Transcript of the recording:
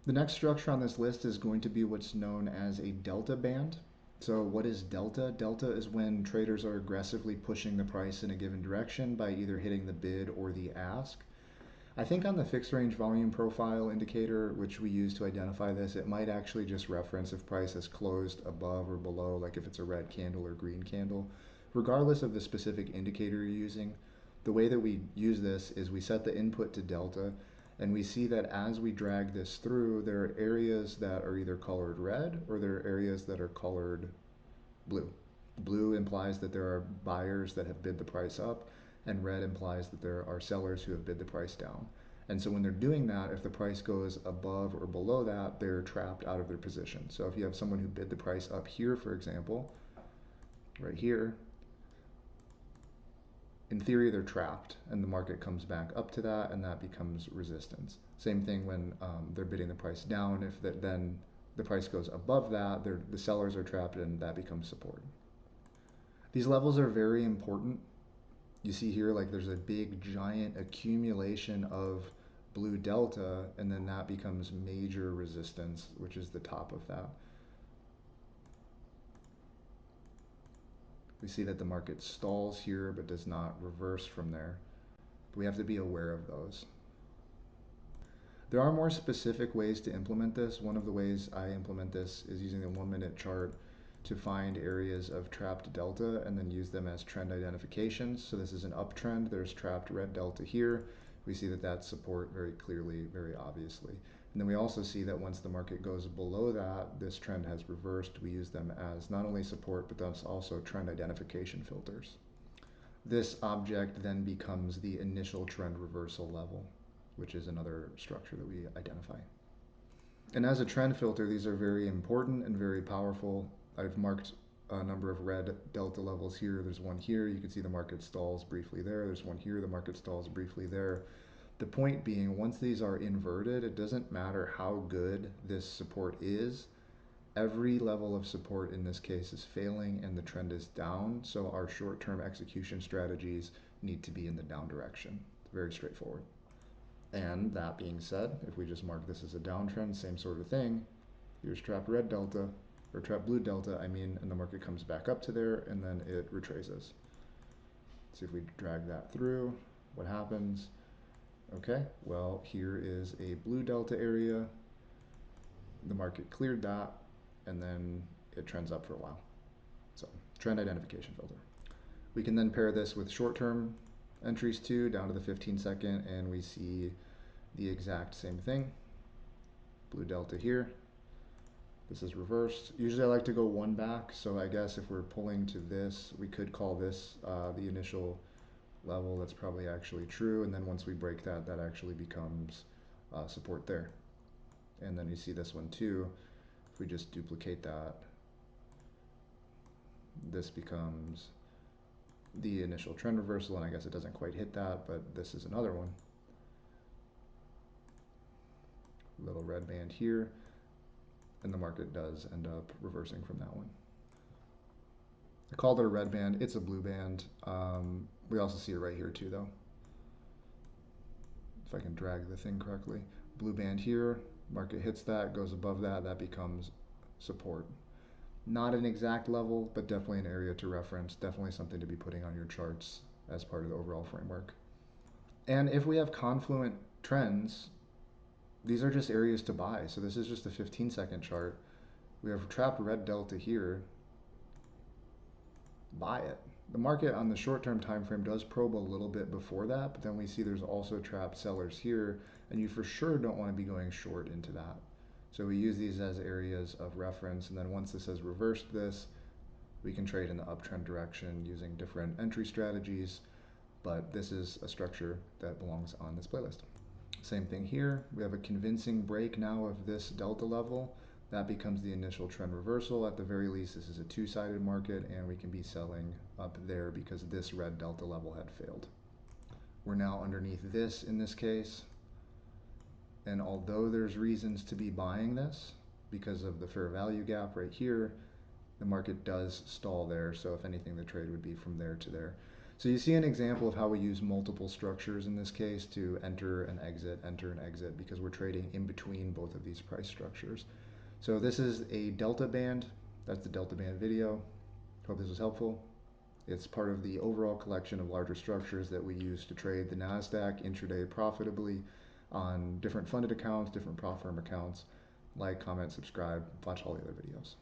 The next structure on this list is going to be what's known as a delta band. So, what is delta? Delta is when traders are aggressively pushing the price in a given direction by either hitting the bid or the ask. I think on the fixed range volume profile indicator, which we use to identify this, it might actually just reference if price has closed above or below, like if it's a red candle or green candle. Regardless of the specific indicator you're using, the way that we use this is we set the input to delta, and we see that as we drag this through, there are areas that are either colored red or there are areas that are colored blue. Blue implies that there are buyers that have bid the price up, and red implies that there are sellers who have bid the price down. And so when they're doing that, if the price goes above or below that, they're trapped out of their position. So if you have someone who bid the price up here, for example, right here, in theory, they're trapped, and the market comes back up to that, and that becomes resistance. Same thing when they're bidding the price down. If then the price goes above that, the sellers are trapped, and that becomes support. These levels are very important. You see here, like there's a big giant accumulation of blue delta, and then that becomes major resistance, which is the top of that. We see that the market stalls here but does not reverse from there. We have to be aware of those. There are more specific ways to implement this. One of the ways I implement this is using the 1-minute chart to find areas of trapped delta and then use them as trend identifications. So this is an uptrend. There's trapped red delta here. We see that that's support very clearly, very obviously. And then we also see that once the market goes below that, this trend has reversed. We use them as not only support, but that's also trend identification filters. This object then becomes the initial trend reversal level, which is another structure that we identify. And as a trend filter, these are very important and very powerful. I've marked a number of red delta levels here. There's one here. You can see the market stalls briefly there. There's one here. The market stalls briefly there. The point being, once these are inverted, it doesn't matter how good this support is. Every level of support in this case is failing and the trend is down. So our short-term execution strategies need to be in the down direction. It's very straightforward. And that being said, if we just mark this as a downtrend, same sort of thing. Here's trapped red delta, or trapped blue delta, and the market comes back up to there and then it retraces. See if we drag that through, what happens? Okay, well, here is a blue delta area. The market cleared that, and then it trends up for a while. So, trend identification filter. We can then pair this with short-term entries too, down to the 15-second, and we see the exact same thing. Blue delta here. This is reversed. Usually I like to go one back, so I guess if we're pulling to this, we could call this the initial level. That's probably actually true, and then once we break that, that actually becomes support there. And then you see this one too. If we just duplicate that, this becomes the initial trend reversal, and I guess it doesn't quite hit that, but this is another one. Little red band here, and the market does end up reversing from that one. I called it a red band. It's a blue band. We also see it right here too, though. If I can drag the thing correctly. Blue band here, market hits that, goes above that, that becomes support. Not an exact level, but definitely an area to reference, definitely something to be putting on your charts as part of the overall framework. And if we have confluent trends, these are just areas to buy. So this is just a 15-second chart. We have trapped red delta here. Buy it. The market on the short-term time frame does probe a little bit before that, but then we see there's also trapped sellers here, and you for sure don't want to be going short into that. So we use these as areas of reference, and then once this has reversed this, we can trade in the uptrend direction using different entry strategies, but this is a structure that belongs on this playlist. Same thing here. We have a convincing break now of this delta level. That becomes the initial trend reversal. At the very least, this is a two-sided market, and we can be selling up there because this red delta level had failed. We're now underneath this in this case. And although there's reasons to be buying this because of the fair value gap right here, the market does stall there. So if anything, the trade would be from there to there. So you see an example of how we use multiple structures in this case to enter and exit, because we're trading in between both of these price structures. So this is a delta band. That's the delta band video. Hope this was helpful. It's part of the overall collection of larger structures that we use to trade the NASDAQ intraday profitably on different funded accounts, different prop firm accounts. Like, comment, subscribe, watch all the other videos.